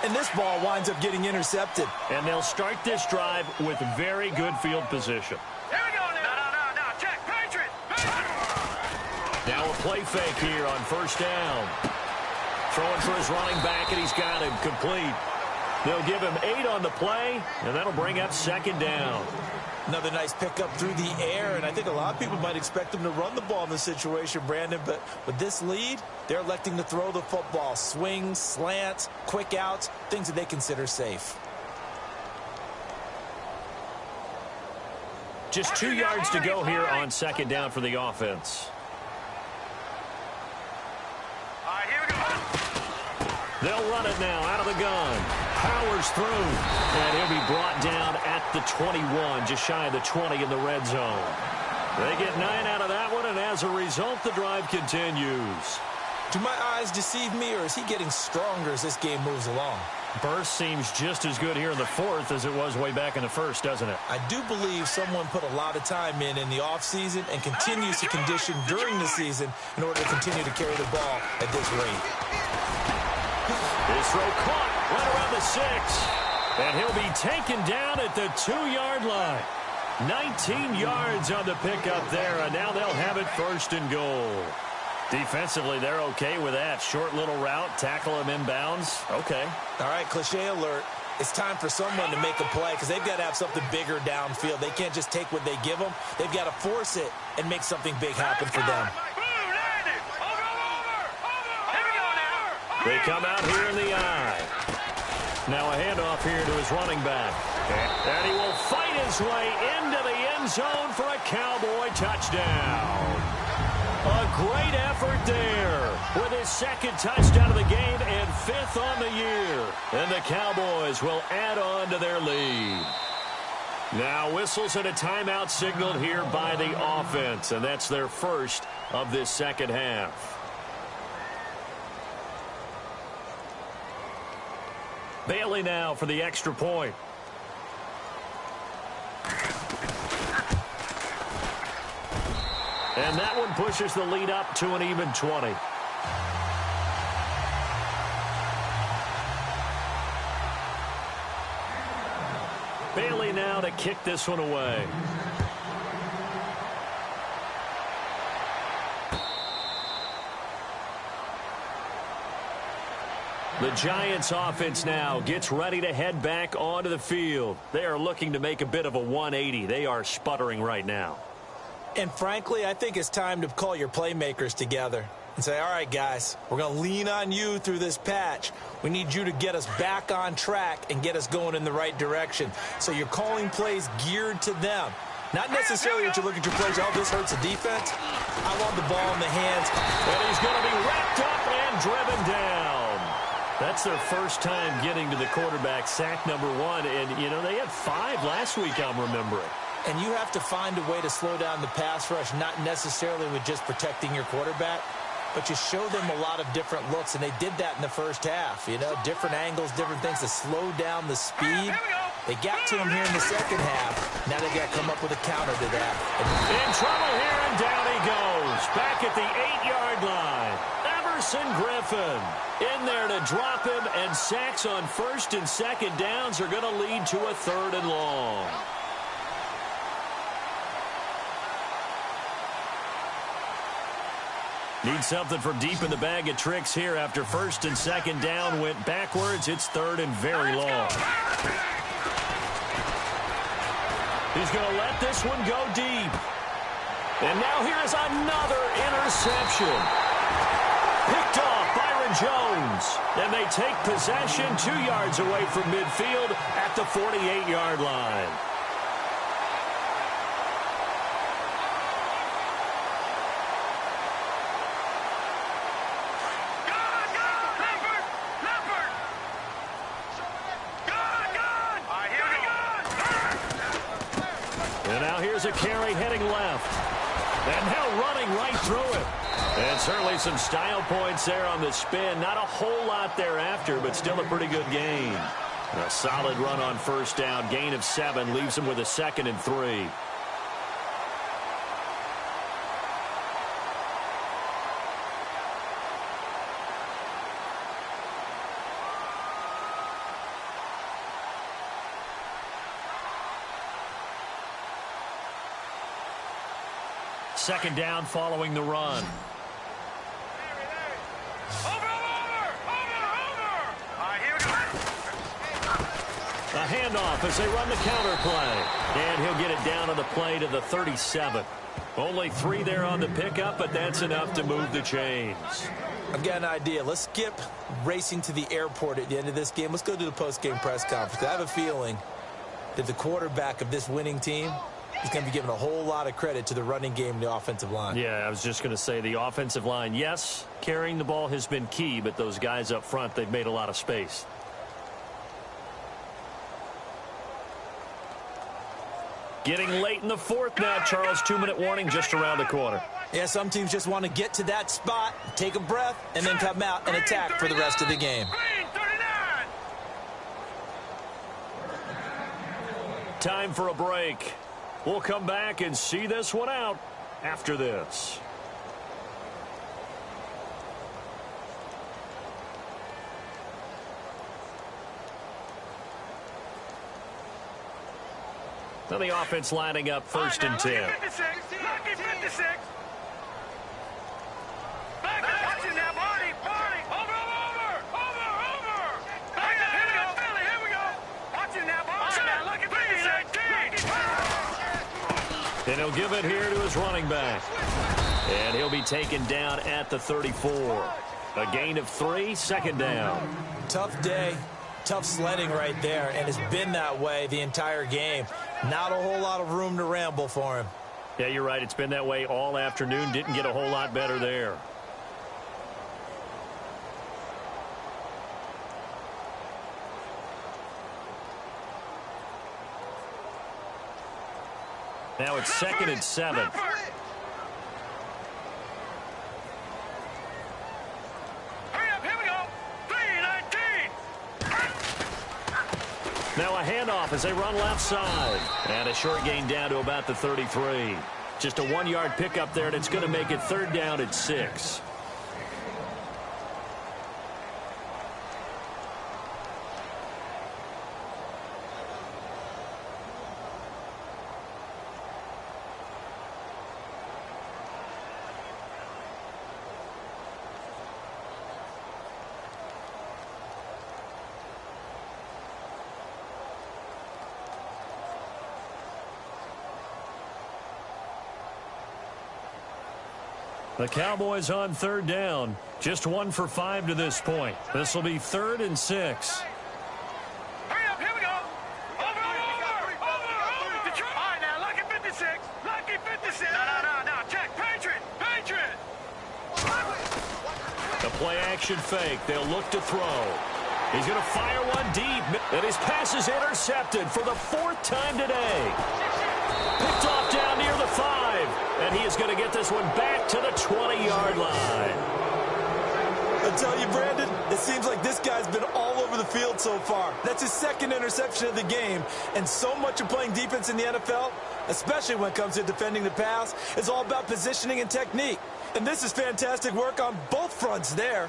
B: and this ball winds up getting intercepted.
A: And they'll start this drive with very good field position.
C: Here we go now. No. Check. Patriot.
A: Now a play fake here on 1st down. Throwing for his running back, and he's got him complete. They'll give him 8 on the play, and that'll bring up 2nd down.
B: Another nice pickup through the air, and I think a lot of people might expect them to run the ball in this situation, Brandon, but with this lead, they're electing to throw the football. Swings, slants, quick outs, things that they consider safe.
A: Just 2 yards to go here on 2nd down for the offense.
C: All right, here we go.
A: They'll run it now out of the gun. Powers through, and he'll be brought down at the 21, just shy of the 20 in the red zone. They get 9 out of that one, and as a result, the drive continues.
B: Do my eyes deceive me, or is he getting stronger as this game moves along?
A: Burst seems just as good here in the 4th as it was way back in the 1st, doesn't it?
B: I do believe someone put a lot of time in the offseason and continues to condition during the season in order to continue to carry the ball at this rate.
A: His throw caught right around the 6. And he'll be taken down at the 2-yard line. 19 yards on the pickup there, and now they'll have it 1st and goal. Defensively, they're okay with that. Short little route, tackle him inbounds. Okay.
B: All right, cliche alert. It's time for someone to make a play because they've got to have something bigger downfield. They can't just take what they give them. They've got to force it and make something big happen for them.
A: They come out here in the eye. Now a handoff here to his running back. And he will fight his way into the end zone for a Cowboy touchdown. A great effort there with his 2nd touchdown of the game and 5th on the year. And the Cowboys will add on to their lead. Now whistles and a timeout signaled here by the offense, and that's their first of this 2nd half. Bailey now for the extra point. And that one pushes the lead up to an even 20. Bailey now to kick this one away. The Giants offense now gets ready to head back onto the field. They are looking to make a bit of a 180. They are sputtering right now.
B: And frankly, I think it's time to call your playmakers together and say, all right, guys, we're going to lean on you through this patch. We need you to get us back on track and get us going in the right direction. So you're calling plays geared to them. Not necessarily that you look at your plays, oh, this hurts the defense. I want the ball in the hands.
A: And he's going to be wrapped up and driven down. That's their first time getting to the quarterback, sack number 1. And, they had 5 last week, I'm remembering.
B: And you have to find a way to slow down the pass rush, not necessarily with just protecting your quarterback, but you show them a lot of different looks, and they did that in the first half. Different angles, different things to slow down the speed. They got to him here in the second half. Now they've got to come up with a counter to that.
A: In trouble here, and down he goes. Back at the 8-yard line. Everson Griffin in there to drop him, and sacks on 1st and 2nd downs are going to lead to a 3rd and long. Need something from deep in the bag of tricks here after 1st and 2nd down went backwards. It's 3rd and very long. He's going to let this one go deep. And now here is another interception. Picked off Byron Jones. And they take possession 2 yards away from midfield at the 48-yard line. And now here's a carry heading left. And now running right through it. And certainly some style points there on the spin. Not a whole lot thereafter, but still a pretty good gain. A solid run on first down. Gain of 7 leaves him with a 2nd and 3. Second down following the run. A handoff as they run the counter play. And he'll get it down on the play to the 37. Only 3 there on the pickup, but that's enough to move the chains.
B: I've got an idea. Let's skip racing to the airport at the end of this game. Let's go to the post-game press conference. I have a feeling that the quarterback of this winning team is going to be given a whole lot of credit to the running game and the offensive line.
A: Yeah, I was just going to say the offensive line, yes, carrying the ball has been key, but those guys up front, they've made a lot of space. Getting late in the fourth now, Charles. 2-minute warning just around the corner.
B: Yeah, some teams just want to get to that spot, take a breath, and then come out and attack for the rest of the game.
A: Time for a break. We'll come back and see this one out after this. Now the offense lining up 1st and 10. And he'll give it here to his running back. And he'll be taken down at the 34. A gain of 3, 2nd down.
B: Tough day, tough sledding right there, and it's been that way the entire game. Not a whole lot of room to ramble for him.
A: Yeah, you're right. It's been that way all afternoon. Didn't get a whole lot better there. Now it's 2nd and 7. Now a handoff as they run left side. And a short gain down to about the 33. Just a 1-yard pickup there, and it's going to make it 3rd down at 6. The Cowboys on 3rd down. Just 1 for 5 to this point. This will be 3rd and 6.
C: Hurry up, here we go. Over. Detroit. All right, now, lucky 56. Lucky 56. No. Check. Patriot.
A: The play action fake. They'll look to throw. He's going to fire one deep. And his pass is intercepted for the 4th time today. Picked off down near the 5. And he is going to get this one back to the 20-yard line.
B: I tell you, Brandon, it seems like this guy's been all over the field so far. That's his 2nd interception of the game. And so much of playing defense in the NFL, especially when it comes to defending the pass, is all about positioning and technique. And this is fantastic work on both fronts there.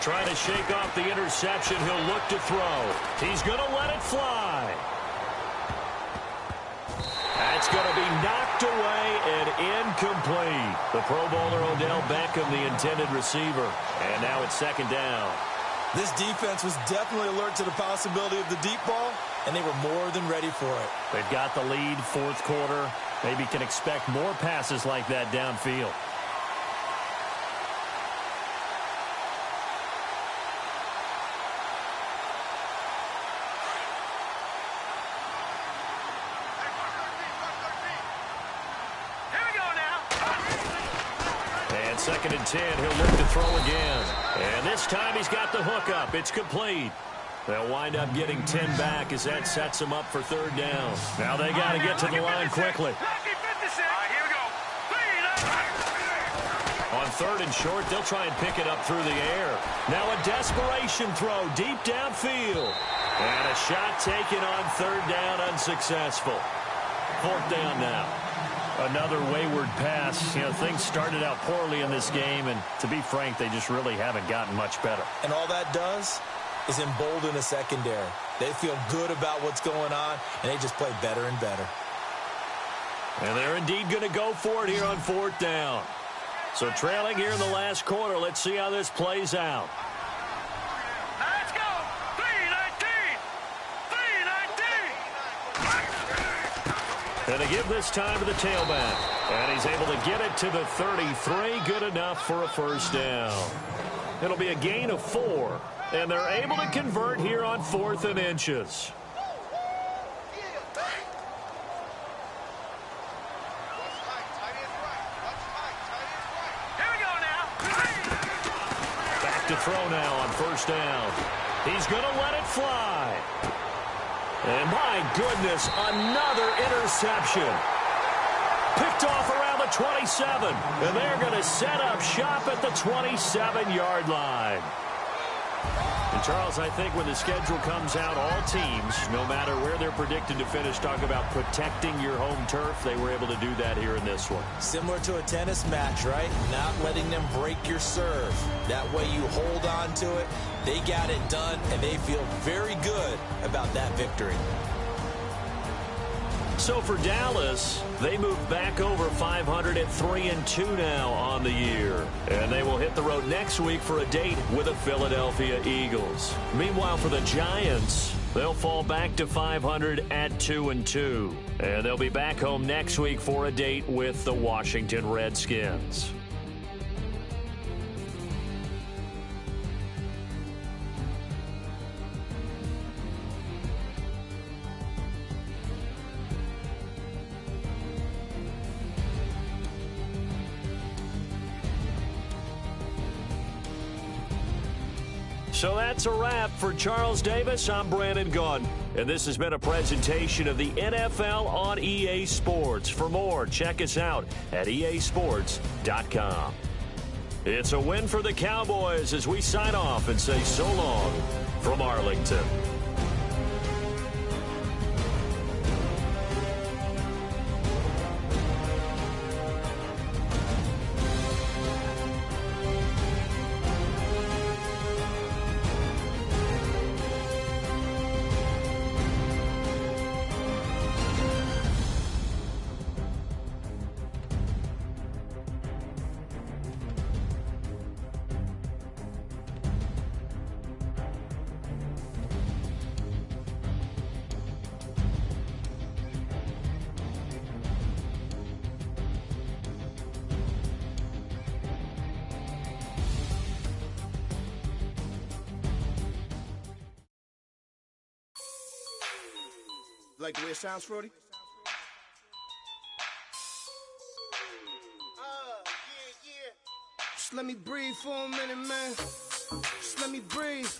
A: Trying to shake off the interception. He'll look to throw. He's going to let it fly. That's going to be knocked Knocked away and incomplete. The Pro Bowler Odell Beckham, the intended receiver. And now it's second down.
B: This defense was definitely alert to the possibility of the deep ball, and they were more than ready for it.
A: They've got the lead, fourth quarter. Maybe can expect more passes like that downfield. Second and 10, he'll look to throw again. And this time he's got the hook up. It's complete. They'll wind up getting 10 back as that sets them up for third down. Now they got to get to the line quickly. On third and short, they'll try and pick it up through the air. Now a desperation throw deep downfield. And a shot taken on third down, unsuccessful. Fourth down now. Another wayward pass. You know, things started out poorly in this game, and to be frank, they just really haven't gotten much better.
B: And all that does is embolden a secondary. They feel good about what's going on, and they just play better and better.
A: And they're indeed going to go for it here on fourth down. So trailing here in the last quarter, let's see how this plays out.
C: Let's go! 3-19! 3-19!
A: And they give this time to the tailback. And he's able to get it to the 33. Good enough for a first down. It'll be a gain of 4. And they're able to convert here on 4th and inches. Back to throw now on first down. He's going to let it fly. And my goodness, another interception. Picked off around the 27. And they're going to set up shop at the 27-yard line. And, Charles, I think when the schedule comes out, all teams, no matter where they're predicted to finish, talk about protecting your home turf. They were able to do that here in this one.
B: Similar to a tennis match, right? Not letting them break your serve. That way you hold on to it. They got it done, and they feel very good about that victory.
A: So for Dallas, they move back over 500 at 3-2 now on the year. And they will hit the road next week for a date with the Philadelphia Eagles. Meanwhile, for the Giants, they'll fall back to 500 at 2-2. And they'll be back home next week for a date with the Washington Redskins. So that's a wrap. For Charles Davis, I'm Brandon Gaudin. And this has been a presentation of the NFL on EA Sports. For more, check us out at easports.com. It's a win for the Cowboys as we sign off and say so long from Arlington.
D: Like the way it sounds, Frody? Yeah. Just let me breathe for a minute, man. Just let me breathe.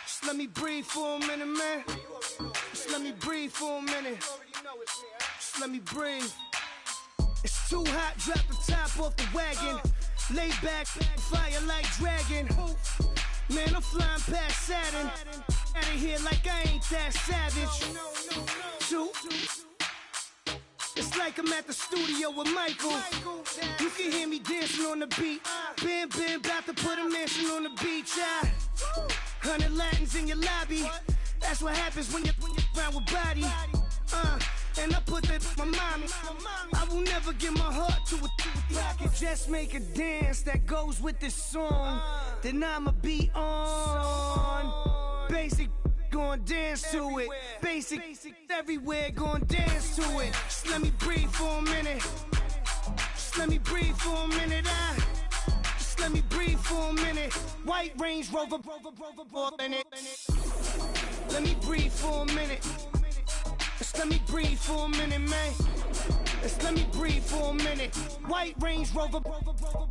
D: Just let me breathe for a minute, man. Just let me breathe for a minute. Just let me breathe. It's too hot, drop the top off the wagon. Lay back, fire like dragon. Man, I'm flying past Saturn. Out of here like I ain't that savage. Shoot. It's like I'm at the studio with Michael. You can hear me dancing on the beat. Bam, about to put a mansion on the beach. 100 Latins in your lobby. That's what happens when you're around with body. and I put that my mommy. I will never give my heart to a I can just make a dance that goes with this song. Then I'ma be on. Basic, gon' dance to it. Basic, everywhere, gon' dance to it. Just let me breathe for a minute. Just let me breathe for a minute. Just let me breathe for a minute. White Range Rover, in it. Let me breathe for a minute. Just let me breathe for a minute, man. Just let me breathe for a minute. White Range Rover,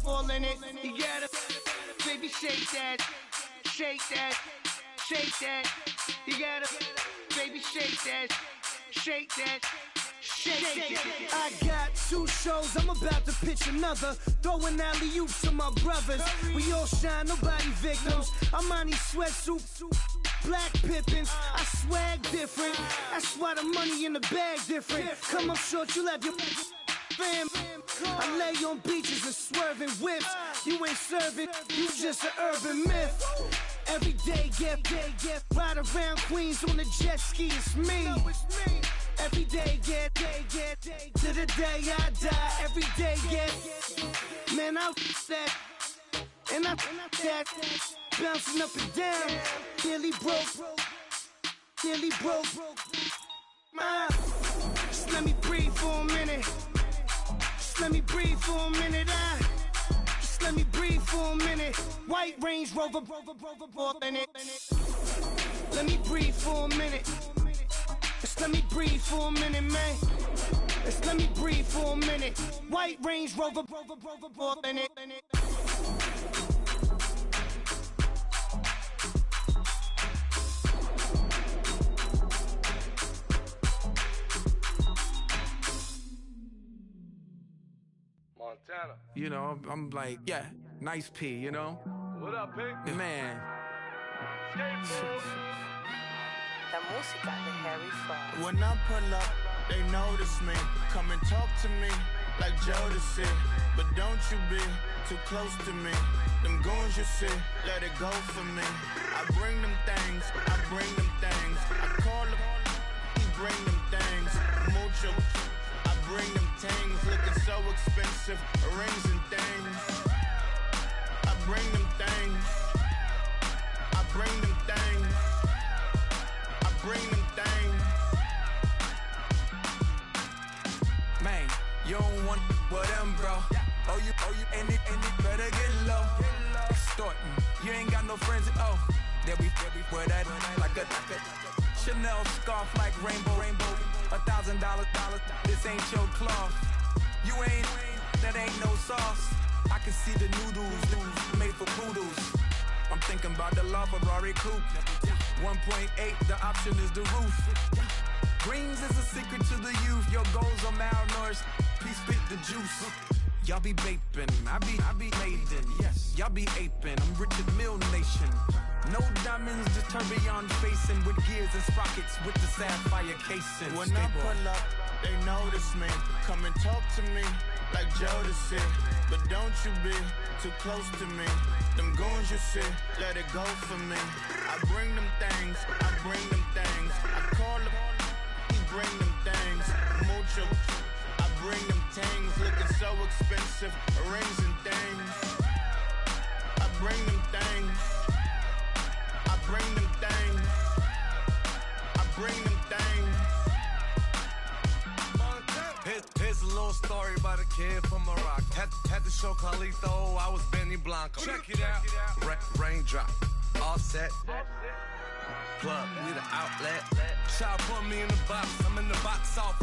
D: all in it. You gotta, baby, shake that, shake that, shake that. You gotta, baby, shake that, shake that. Shake it. I got 2 shows, I'm about to pitch another. Throwing alley-oops to my brothers. We all shine, nobody victims. I'm on these sweatsuits, black Pippins. I swag different. That's why the money in the bag different. Come up short, you have your fam. I lay on beaches and swerving whips. You ain't serving, you just an urban myth. Every day, get ride around Queens on the jet ski, it's me. Every day, get to the day I die. Every day, get man, I that and I that bouncing up and down. Nearly broke. Just let me breathe for a minute. Just let me breathe for a minute. Just let me breathe for a minute. White Range Rover, in it. Let me breathe for a minute. Just let me breathe for a minute, man. Just let me breathe for a minute. White Range Rover, in it.
C: Montana.
E: You know, I'm like, yeah, nice P, you know?
C: What up, Pink?
E: Man.
F: La música de Harry Fraud.
G: When I pull up, they notice me. Come and talk to me like Jodeci. But don't you be too close to me. Them goons you see, let it go for me. I bring them things, I bring them things. I call them, he bring them things. Mucho, I bring them things. Looking so expensive, rings and things. I bring them things. I bring them things. I bring them things.
E: Man, you don't want with them, bro. Oh, you, and it better get low. Extorting, you ain't got no friends. Oh, they'll be for that like a Chanel scarf like rainbow. $1,000, this ain't your cloth. You ain't, that ain't no sauce. I can see the noodles made for poodles. I'm thinking about the La Ferrari coupe. 1.8, the option is the roof. Greens is a secret to the youth. Your goals are malnourished. Please spit the juice. Y'all be vaping, I be laden. Yes, y'all be aping. I'm Richard Mill Nation. No diamonds, just tourbillon facing with gears and sprockets with the sapphire casing.
G: When I pull up, they notice me. Come and talk to me like Jodeci. But don't you be too close to me. Them goons you see, let it go for me. I bring them things, I bring them things. I call them, he bring them things. Mucho, I bring them things. Looking so expensive, rings and things. I bring them things. I bring them things. I bring them things.
C: Here's a little story about a kid from Morocco. Had to show Carlito I was Benny Blanco. Check it out. Raindrop, offset. Plug, we the outlet. Child put me in the box. I'm in the box off.